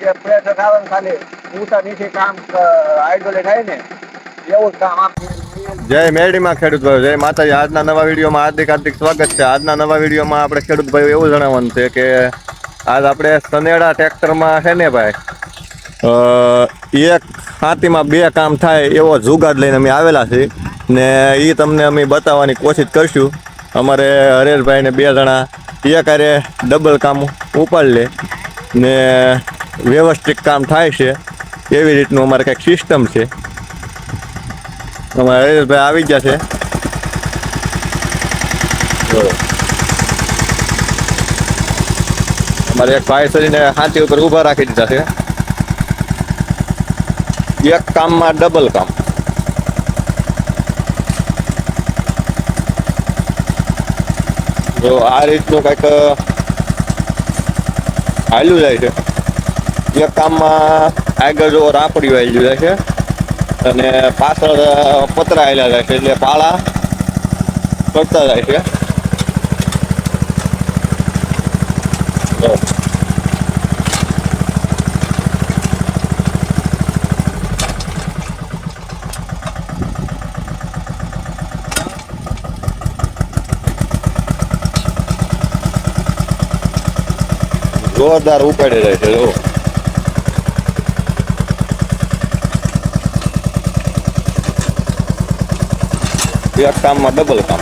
જે પ્રેશર આવે ને ખાલી ઊંચા નીચે કામ આઈડોલે થાય ને એવું જ કામ જય મેરડીમાં ખેડૂત ભાઈ, જય માતાજી. આજના નવા વિડીયોમાં હાર્દિક સ્વાગત છે. આજના નવા વિડીયોમાં આપણે ખેડૂત ભાઈ એવું જણાવવાનું છે કે આજ આપણે સનેડા ટ્રેક્ટરમાં છે ને ભાઈ એક હાથીમાં બે કામ થાય એવો જુગાડ લઈને અમે આવેલા છે ને એ તમને અમે બતાવવાની કોશિશ કરશું. અમારે હરેશભાઈ ને બે જણા એક હારે ડબલ કામ ઉપાડ લે ને વ્યવસ્થિત કામ થાય છે એવી રીતનું અમારે કંઈક સિસ્ટમ છે. અમારે હરેશભાઈ આવી ગયા છે. અમારે એક ભાઈ શરીને હાથી ઉપર ઊભા રાખી દીધા છે. એક કામમાં ડબલ કામ. જો આ રીતનું કંઈક હાલ્યું જાય છે. એક કામમાં આગળ જો રાપડીઓ હાલ્યું જાય છે અને પાછળ પતરા હાલ્યા જાય છે એટલે પાળા પડતા જાય છે. જોરદાર ઉપાડી જાય છે. જો એક કામમાં ડબલ કામ.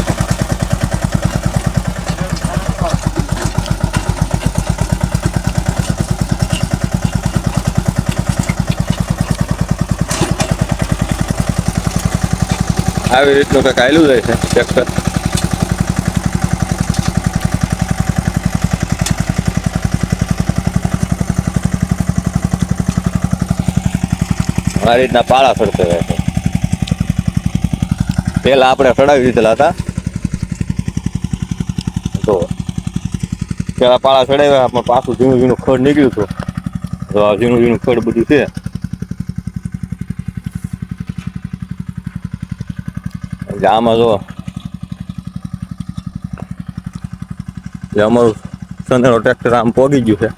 આવી રીતનું કંઈક હાલ્યું જાય છે ટ્રેક્ટર. આ રીતના પાળા ફરતા જાય છે. પેલા આપણે ચડાવી દીધેલા હતા તો પેલા પાળા ચડાવ્યા પણ પાછું ઝીણું ઝીણું ખડ નીકળ્યું હતું. તો આ ઝીણું ઝીણું ખડ બધું છે. આમાં જો અમારું સનેડો ટ્રેક્ટર આમ પોગી ગયું છે.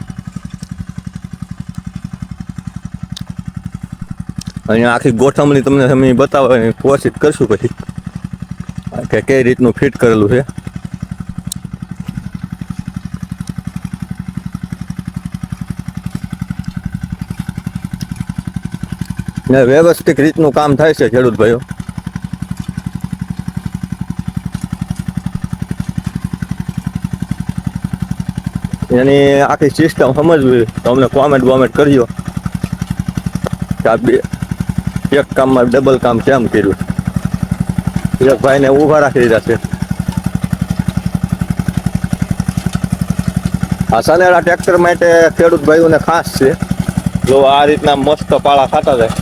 અહીંયા આખી ગોઠવણી તમને અમે બતાવવાની કોશિશ કરશું પછી કે કઈ રીતનું ફિટ કરેલું છે. ને વ્યવસ્થિત રીતનું કામ થાય છે ખેડૂત ભાઈઓ. એની આખી સિસ્ટમ સમજવી તો અમને કોમેન્ટ કરજો કે આ બે એક કામમાં ડબલ કામ કેમ કર્યું. એક ભાઈને ઊભા રાખી દીધા છે. આ સનેડા ટ્રેક્ટર માટે ખેડૂત ભાઈઓને ખાસ છે. જો આ રીતના મસ્ત પાળા ખાતા જાય.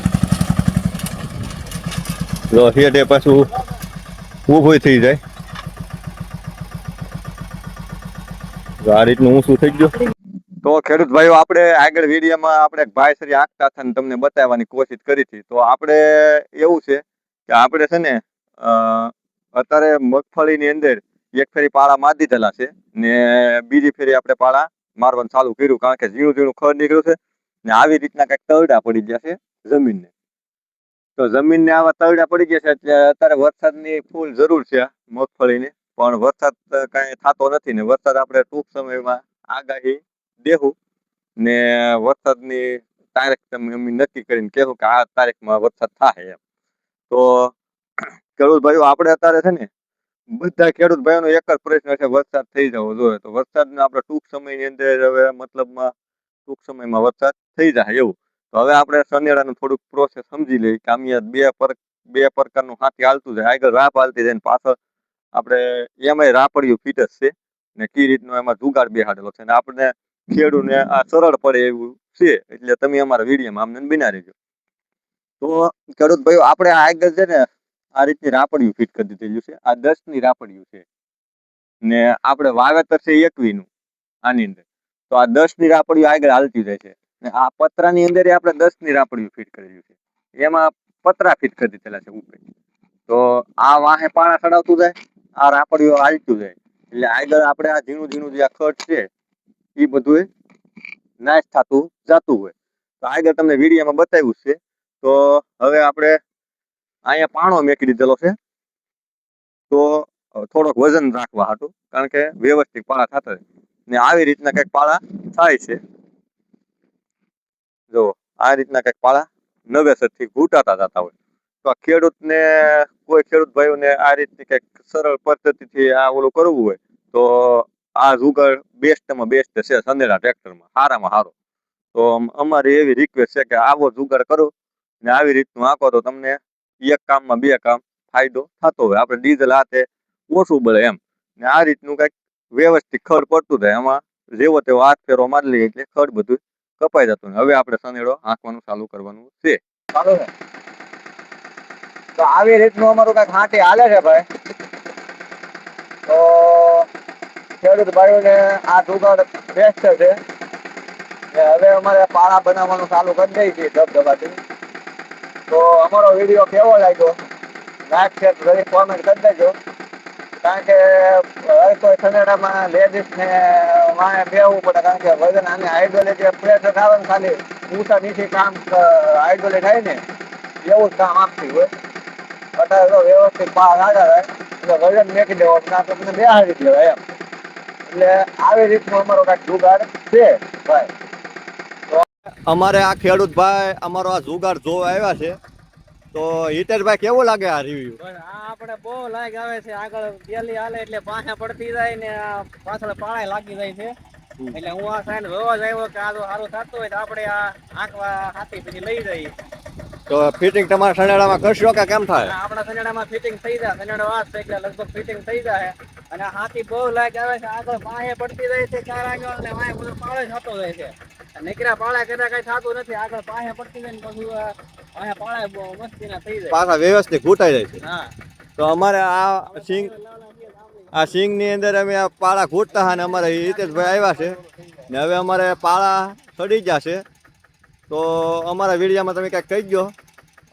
જો હેઠે પાછું ઊભું થઈ જાય. આ રીતનું ઊંચું થઈ ગયું. તો ખેડૂત ભાઈઓ આપણે આગળ વિડીયોમાં આપણે ભાઈ શ્રી આંકતા હતા ને તમને બતાવવાની કોશિશ કરી હતી. તો આપણે એવું છે કે આપણે છે ને અત્યારે મગફળીની અંદર એક ફેરી પાળા મારી દીધેલા છે ને બીજી ફેરી આપણે પાળા મારવાનું ચાલુ કર્યું કારણ કે ઝીણું ઝીણું ખડ નીકળ્યું છે ને આવી રીતના કંઈક તરડા પડી ગયા છે જમીનને. તો જમીનને આવા તરડા પડી ગયા છે એટલે અત્યારે વરસાદની ફૂલ જરૂર છે મગફળીને, પણ વરસાદ કાંઈ થતો નથી ને વરસાદ આપણે ટૂંક સમયમાં આગાહી દેવું ને વરસાદની તારીખ તમે અમે નક્કી કરીને કહેવું કે આ તારીખમાં વરસાદ થાય એમ. તો ખેડૂત ભાઈઓ આપણે અત્યારે છે ને બધા ખેડૂત ભાઈઓનો એક જ પ્રશ્ન છે, વરસાદ થઈ જવો જોઈએ. તો વરસાદને આપણે ટૂંક સમયની અંદર હવે મતલબમાં ટૂંક સમયમાં વરસાદ થઈ જાય એવું. તો હવે આપણે સનેડાનું થોડુંક પ્રોસેસ સમજી લઈએ કે આમ બે પ્રકારનું હાથી હાલતું જાય. આગળ રાપ હાલતી જાય ને પાછળ આપણે એમાંય રાપડિયું ફીટ જ છે ને કઈ રીતનો એમાં જુગાડ બેહાડેલો છે ને આપણે ખેડૂને આ સરળ પડે એવું છે એટલે તમે અમારા વિડીયોમાં અમને બિના રહેજો. તો ખેડૂત ભાઈઓ આપણે આગળ છે ને આ રીતની રાપડિયું ફિટ કરી દીધેલું છે. આ 10ની રાપડિયું છે ને આપણે વાવેતર છે 21નું આની અંદર. તો આ 10ની રાપડિયું આગળ હાલતી જાય છે ને આ પતરાની અંદર આપણે 10ની રાપડિયું ફિટ કરેલું છે. એમાં પતરા ફિટ કરી દીધેલા છે ઉપર. તો આ વાહે પાણા ચડાવતું જાય, આ રાપડિયું હાલતું જાય એટલે આગળ આપણે આ ઝીણું ઝીણું જે આ ખર્ચ છે એ બધું નાશ થતું જતું હોય. તો આગળ તમને વિડીયોમાં બતાવ્યું છે. તો હવે આપણે અહીંયા પાણો મેકી દીધેલો છે. તો થોડોક વજન રાખવા હાટું, કારણ કે વ્યવસ્થિત પાળા થતા હોય ને આવી રીતના કંઈક પાળા થાય છે. જો આ રીતના કંઈક પાળા નવેસરથી ઘૂંટાતા જતા હોય. તો આ ખેડૂતને, કોઈ ખેડૂત ભાઈઓને આ રીતની કંઈક સરળ પદ્ધતિથી આ ઓલું કરવું હોય તો આ જુગાડ બેસ્ટમાં બેસ્ટ છે સંદેડા ટ્રેક્ટરમાં, સારામાં સારો. તો અમારી એવી રિક્વેસ્ટ છે કે આવો જુગાડ કરો ને આવી રીતનું આંકો તો તમને એક કામમાં બે કામ ફાયદો થતો હોય. આપણે ડીઝલ હાથે ઓછું બળે એમ. ને આ રીતનું કંઈક વ્યવસ્થિત ખડ પડતું થાય, એમાં જેવો તેવો હાથ ફેરો મારી લઈએ એટલે ખડ બધું કપાઈ જતું. હવે આપણે સનેડો આંકવાનું ચાલુ કરવાનું છે. ચાલુ છે. તો આવી રીતનું અમારું કઈક હાથી હાલે છે ભાઈ. તો ખેડૂત ભાઈઓને આ જુગાડ બેસ્ટ છે. હવે અમારે પાળા બનાવવાનું ચાલુ કરી દઈએ છીએ ધબધબાથી. તો અમારો વિડીયો કેવો લાગ્યો લાઈક શેર કરી કોમેન્ટ કરી દેજો. કારણ કે હર કોઈ સનેડામાં લેડીઝ ને વાંહે બેહવું પડે, કારણ કે વજન આને હાઇડ્રોલિક પ્રેશર આવે ને ખાલી ઊંચા નીચે કામ હાઇડ્રોલિક થાય ને એવું જ કામ આપતી હોય. અત્યારે તો વ્યવસ્થિત પાસ આગળ હોય એટલે વજન મેકી દેવો ના તમને બેહાડી દેવાય એમ. એટલે આવી રીતનું અમારો કાંઈક જુગાડ છે ભાઈ. અમારે આ ખેડૂત ભાઈ અમારો આ જુગાડ જોવા આવ્યા છે. તો હિતેશભાઈ કેવું લાગે આ રિવ્યુ? આપણે બહુ લાઈક આવે છે. આગળ ડેલી હાલે એટલે પાછા પડતી જાય ને પાછળ પાળાય લાગી જાય છે. એટલે હું આ સાઈડ જોવા જ આવ્યો કે આ જો સારું થતું હોય તો આપણે આ આંકવા હાથી પછી લઈ જઈએ. તો ફિટિંગ તમારા સનેડામાં કરશો કે કેમ થાય? આપણા સનેડામાં ફિટિંગ થઈ જાય. સનેડો વાસ છે એટલે લગભગ ફિટિંગ થઈ જાય. અને હાથી બહુ લાઈક આવે છે. આગળ પાયે પડતી જાય છે ચાર આગળ અને વાય બધો પાળે થતો જાય છે. નીકળ્યા પાળા કરતા કઈ થતું નથી. આગળ પાયે પડતી જાય ને પછી અહીંયા પાળા મસ્તીના થઈ જાય. પાછા વ્યવસ્થિત ઘૂંટાઈ જાય છે. હા. તો અમારે આ સિંગ ની અંદર અમે આ પાળા ઘૂંટતા અને અમારે હિતેશભાઈ આવ્યા છે ને હવે અમારે પાળા સડી ગયા છે. તો અમારા વિડીયોમાં તમે કંઈક કહી દો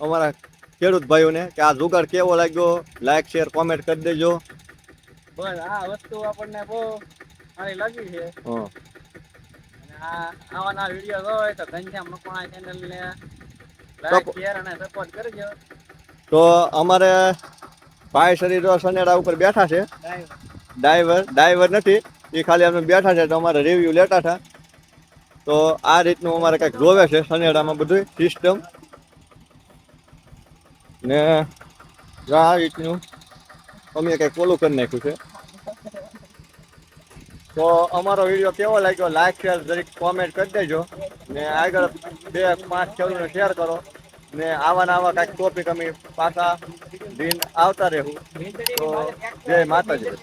અમારા ખેડૂત ભાઈઓને કે આ જુગાડ કેવો લાગ્યો, લાઈક શેર કોમેન્ટ કરી દેજો. બસ આ વસ્તુ આપણને બહુ સારી લાગી છે. આવા નવા વિડીયો હોય તો ઘનશ્યામ મકવાણા ચેનલને લાઈક શેર અને સપોર્ટ કરજો. તો અમારે ભાઈ શરીર સનેડા ઉપર બેઠા છે. ડાઈવર નથી, એ ખાલી અમે બેઠા છે તો અમારે રિવ્યુ લેતા હતા. તો આ રીતનું અમારે કંઈક જોવે છે સનેડામાં બધું સિસ્ટમ ને આ રીતનું અમે કંઈક ફોલો કરી નાખ્યું છે. તો અમારો વિડીયો કેવો લાગ્યો લાઈક શેર જરીક કોમેન્ટ કરી દેજો ને આગળ 2-5 ખેડૂતોને શેર કરો ને આવા કાંઈક ટોપિક અમે પાછા દિન આવતા રહેવું. તો જય માતાજી.